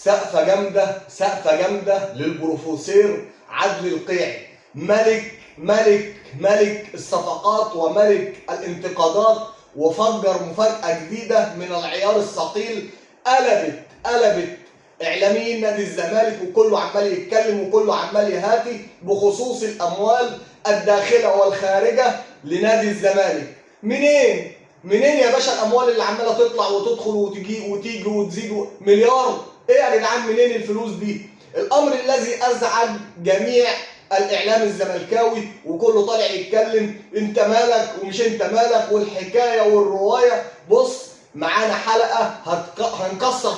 سقفة جامدة سقفة جامدة للبروفيسور عدلي القيعي، ملك الصفقات وملك الانتقادات، وفجر مفاجأة جديدة من العيار الثقيل قلبت اعلاميين نادي الزمالك، وكله عمال يتكلم وكله عمال يهاتي بخصوص الاموال الداخله والخارجه لنادي الزمالك. منين يا باشا الاموال اللي عماله تطلع وتدخل وتيجي وتزيد؟ مليار ايه يا جدعان؟ منين الفلوس دي؟ الامر الذي ازعج جميع الاعلام الزملكاوي، وكله طالع يتكلم انت مالك ومش انت مالك والحكايه والروايه. بص معانا حلقه هنكسر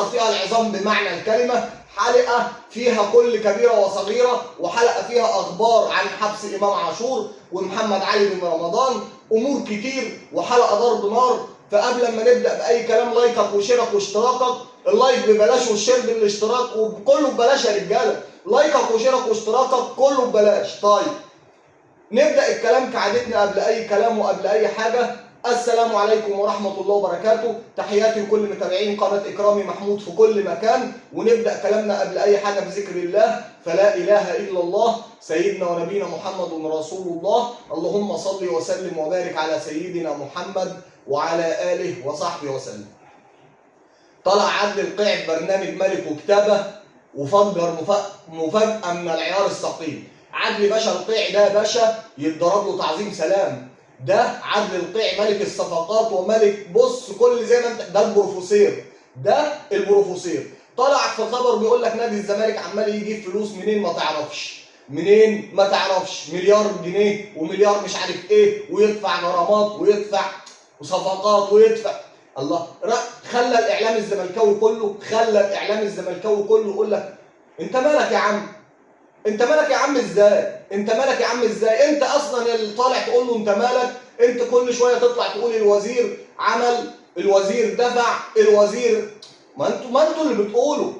فيها العظام بمعنى الكلمه، حلقه فيها كل كبيره وصغيره، وحلقه فيها اخبار عن حبس امام عاشور ومحمد علي بن رمضان، امور كتير، وحلقه ضرب نار. فقبل ما نبدا باي كلام، لايكك وشيرك واشتراكك. اللايك ببلاش والشير بالاشتراك، وكله ببلاش يا رجاله. لايكك وشيرك واشتراكك كله ببلاش. طيب نبدا الكلام كعادتنا قبل اي كلام وقبل اي حاجه. السلام عليكم ورحمه الله وبركاته، تحياتي لكل متابعين قناه اكرامي محمود في كل مكان. ونبدا كلامنا قبل اي حاجه بذكر الله، فلا اله الا الله سيدنا ونبينا محمد رسول الله. اللهم صل وسلم وبارك على سيدنا محمد وعلى اله وصحبه وسلم. طلع عدلي القيعي في برنامج ملك وكتابه وفجر مفاجاه من العيار الثقيل. عدلي باشا القيعي ده يا باشا يتضرب له تعظيم سلام. ده عدلي القيعي ملك الصفقات وملك، بص كل زي ما انت، ده البروفيسور. طلع في خبر بيقول لك نادي الزمالك عمال يجيب فلوس منين ما تعرفش، مليار جنيه ومليار مش عارف ايه، ويدفع غرامات ويدفع صفقات ويدفع. الله خلى الاعلام الزملكاوي كله يقول لك انت مالك يا عم؟ ازاي؟ انت اصلا اللي طالع تقول له انت مالك؟ انت كل شويه تطلع تقول الوزير عمل، الوزير دفع، الوزير. ما انتوا اللي بتقولوا.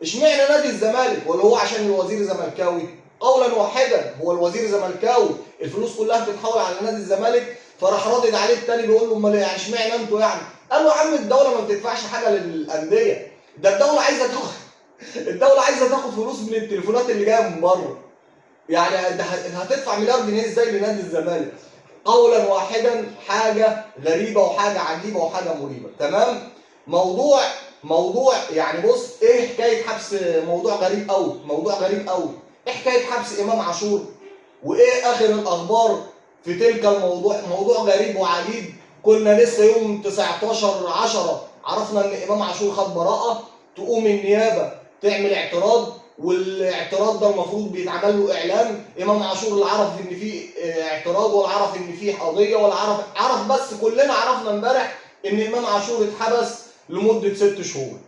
اشمعنى نادي الزمالك؟ ولا هو عشان الوزير زملكاوي؟ قولا واحدا هو الوزير زملكاوي، الفلوس كلها بتتحول على نادي الزمالك، فراح رادد عليه التاني بيقول له امال يعني اشمعنى انتوا يعني؟ قال له يا عم الدوله ما بتدفعش حاجه للانديه، ده الدوله عايزه تاخد فلوس من التليفونات اللي جايه من بره. يعني هتدفع مليار جنيه ازاي لنادي الزمالك؟ قولا واحدا حاجه غريبه وحاجه عجيبه وحاجه مريبه. تمام؟ موضوع يعني بص ايه حكايه حبس، موضوع غريب قوي. ايه حكايه حبس امام عاشور؟ وايه اخر الاخبار في تلك الموضوع؟ موضوع غريب وعجيب. كنا لسه يوم 19/10 عرفنا ان امام عاشور خد براءه، تقوم النيابه تعمل اعتراض، والاعتراض ده المفروض بيتعمل له اعلان. امام عاشور لا عرف ان في اعتراض ولا عرف ان في قضيه ولا عرف بس كلنا عرفنا امبارح ان امام عاشور اتحبس لمده 6 شهور.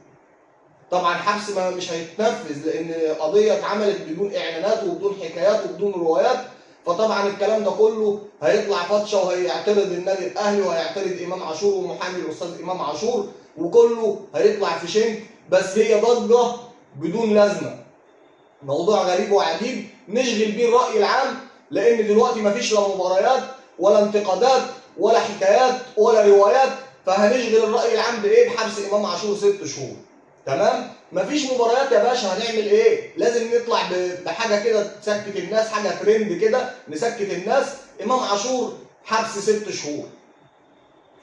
طبعا حبس مش هيتنفذ لان قضيه اتعملت بدون اعلانات وبدون حكايات وبدون روايات، فطبعا الكلام ده كله هيطلع فتشه، وهيعترض النادي الاهلي وهيعترض امام عاشور ومحامي الاستاذ امام عاشور، وكله هيطلع في شنك. بس هي ضجه بدون لازمه، موضوع غريب وعجيب نشغل بيه الراي العام، لان دلوقتي مفيش لا مباريات ولا انتقادات ولا حكايات ولا روايات، فهنشغل الراي العام بايه؟ بحبس امام عاشور 6 شهور. تمام؟ مفيش مباريات يا باشا، هنعمل ايه؟ لازم نطلع بحاجه كده تسكت الناس، حاجه ترند كده نسكت الناس. امام عاشور حبس 6 شهور.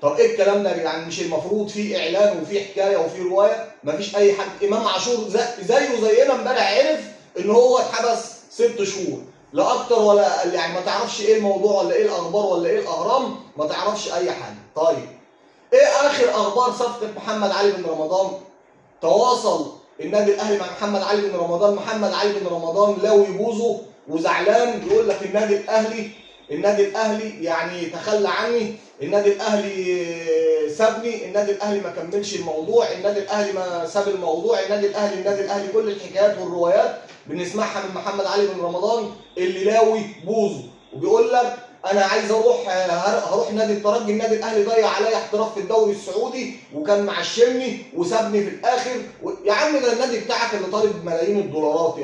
طب ايه الكلام ده يا جدعان؟ مش المفروض في اعلان وفي حكايه وفي روايه؟ مفيش اي حاجه. امام عاشور زيه زينا امبارح عرف ان هو اتحبس 6 شهور، لا اكتر ولا يعني ما تعرفش ايه الموضوع ولا ايه الاخبار ولا ايه الاهرام، ما تعرفش اي حاجه. طيب ايه اخر اخبار صفقه محمد علي بن رمضان؟ تواصل النادي الاهلي مع محمد علي بن رمضان. محمد علي بن رمضان لاوي بوزه وزعلان، بيقول لك النادي الاهلي يعني تخلى عني، النادي الاهلي سابني، النادي الاهلي ما كملش الموضوع، النادي الاهلي ما ساب الموضوع، النادي الاهلي كل الحكايات والروايات بنسمعها من محمد علي بن رمضان اللي لاوي بوزه، وبيقول لك انا عايز هروح نادي الترجي. النادي الاهلي ضيع عليا احتراف في الدوري السعودي وكان معشمني وسابني في الاخر. يا عم ده النادي بتاعك اللي طالب ملايين الدولارات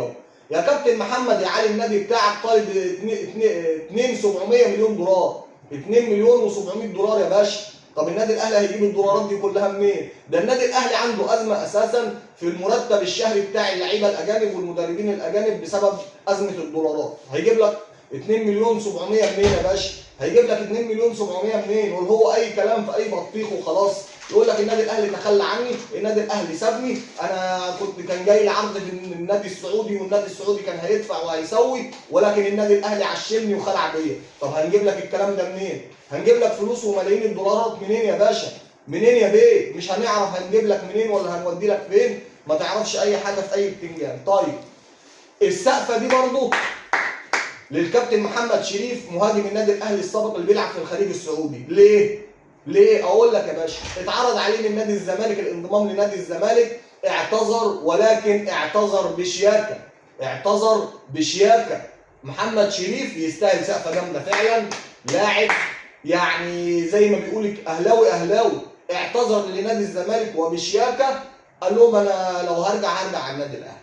يا كابتن محمد يا علي، النادي بتاعك طالب 2 700 مليون دولار، 2 مليون و700 دولار يا باشا. طب النادي الاهلي هيجيب الدولارات دي كلها منين؟ ده النادي الاهلي عنده ازمه اساسا في المرتب الشهري بتاع اللعيبه الاجانب والمدربين الاجانب بسبب ازمه الدولارات. هيجيب لك 2 مليون 700 منين يا باشا؟ هيجيب لك 2 مليون 700 منين؟ وهو اي كلام في اي بطيخ وخلاص. يقول لك النادي الاهلي تخلى عني، النادي الاهلي سابني، انا كان جاي لي عرض في النادي السعودي والنادي السعودي كان هيدفع وهيسوي، ولكن النادي الاهلي عشمني وخلع بيا. طب هنجيب لك الكلام ده منين؟ هنجيب لك فلوس وملايين الدولارات منين يا باشا؟ منين يا بيه؟ مش هنعرف هنجيب لك منين ولا هنودي لك فين، ما تعرفش اي حاجه في اي بتنجان. طيب السقفه دي برضه للكابتن محمد شريف مهاجم النادي الاهلي السابق اللي بيلعب في الخليج السعودي. ليه؟ اقول لك يا باشا، اتعرض عليه من نادي الزمالك الانضمام لنادي الزمالك، اعتذر، ولكن اعتذر بشياكه. اعتذر بشياكه. محمد شريف يستاهل سقفه جامده فعلا، لاعب يعني زي ما بيقول اهلاوي اهلاوي. اعتذر لنادي الزمالك وبشياكه، قال لهم انا لو هرجع على النادي الاهلي.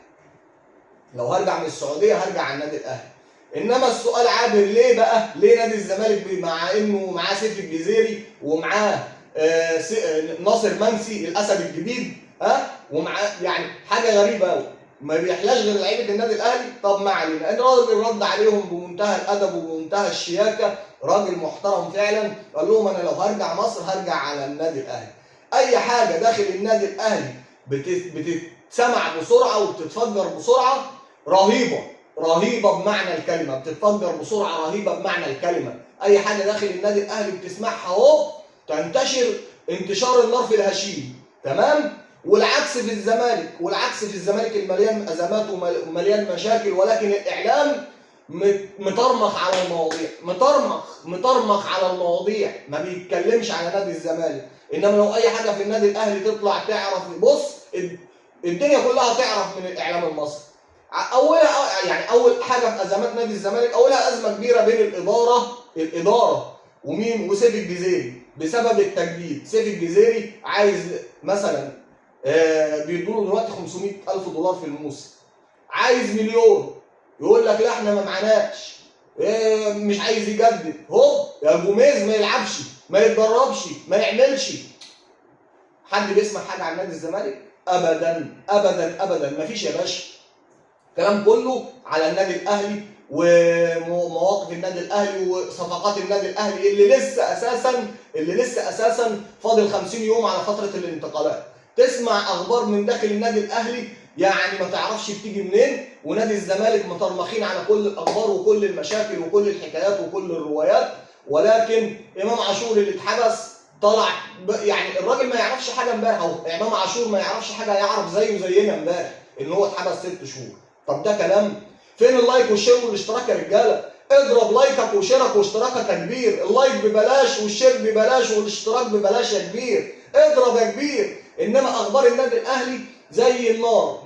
لو هرجع من السعوديه هرجع على النادي الاهلي. انما السؤال عابر، ليه بقى؟ ليه نادي الزمالك مع انه معاه سيف الجزيري ومعاه ناصر منسي الاسد الجديد، ومعاه يعني حاجه غريبه قوي، ما بيحلاش غير لعيبه النادي الاهلي؟ طب ما علينا، الراجل رد عليهم بمنتهى الادب وبمنتهى الشياكه، راجل محترم فعلا، قال لهم انا لو هرجع مصر هرجع على النادي الاهلي. اي حاجه داخل النادي الاهلي بتتسمع بسرعه وبتتفجر بسرعه رهيبه بمعنى الكلمه، بتتفجر بسرعه رهيبه بمعنى الكلمه. اي حاجه داخل النادي الاهلي بتسمعها اهو تنتشر انتشار النار في الهشيم، تمام؟ والعكس في الزمالك المليان ازمات ومليان مشاكل، ولكن الاعلام مطرمخ على المواضيع، مطرمخ على المواضيع، ما بيتكلمش على نادي الزمالك. انما لو اي حاجه في النادي الاهلي تطلع تعرف، بص الدنيا كلها تعرف من الاعلام المصري. اول حاجه في ازمات نادي الزمالك، اولها ازمه كبيره بين الاداره ومين؟ وسيف الجزيري بسبب التجديد. سيف الجزيري عايز مثلا بيدوله دلوقتي 500,000 دولار في الموسم، عايز مليون، يقول لك لا احنا ما معناش، مش عايز يجدد. هوب يا جوميز ما يلعبش، ما يتدربش، ما يعملش. حد بيسمع حاجه عن نادي الزمالك؟ ابدا ابدا ابدا، مفيش يا باشا. الكلام كله على النادي الاهلي ومواقف النادي الاهلي وصفقات النادي الاهلي اللي لسه اساسا فاضل 50 يوم على فتره الانتقالات. تسمع اخبار من داخل النادي الاهلي يعني ما تعرفش بتيجي منين، ونادي الزمالك مطرمخين على كل الاخبار وكل المشاكل وكل الحكايات وكل الروايات. ولكن امام عاشور اللي اتحبس طلع يعني الراجل ما يعرفش حاجه امبارح، اهو امام عاشور ما يعرفش حاجه، يعرف زيه زينا امبارح ان هو اتحبس 6 شهور. طب ده كلام؟ فين اللايك والشير والاشتراك يا رجاله؟ اضرب لايكك وشيرك واشتراكك يا كبير، اللايك ببلاش والشير ببلاش والاشتراك ببلاش يا كبير، اضرب يا كبير. انما اخبار النادي الاهلي زي النار،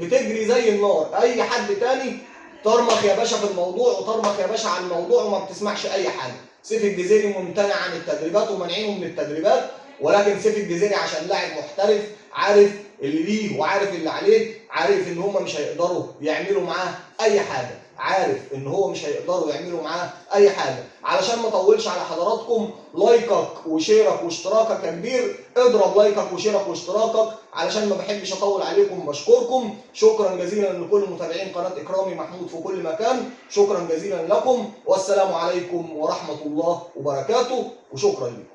بتجري زي النار. اي حد تاني طرمخ يا باشا في الموضوع وطرمخ يا باشا عن الموضوع وما بتسمعش اي حاجه. سيف الجزيري ممتنع عن التدريبات ومنعينه من التدريبات، ولكن سيف الجزيري عشان لاعب محترف عارف اللي ليه وعارف اللي عليه، عارف ان هم مش هيقدروا يعملوا معاه اي حاجه، عارف ان هو مش هيقدروا يعملوا معاه اي حاجه. علشان ما اطولش على حضراتكم، لايكك وشيرك واشتراكك يا كبير، اضرب لايكك وشيرك واشتراكك علشان ما بحبش اطول عليكم. بشكركم شكرا جزيلا لكل متابعين قناه اكرامي محمود في كل مكان، شكرا جزيلا لكم، والسلام عليكم ورحمه الله وبركاته، وشكرا لكم.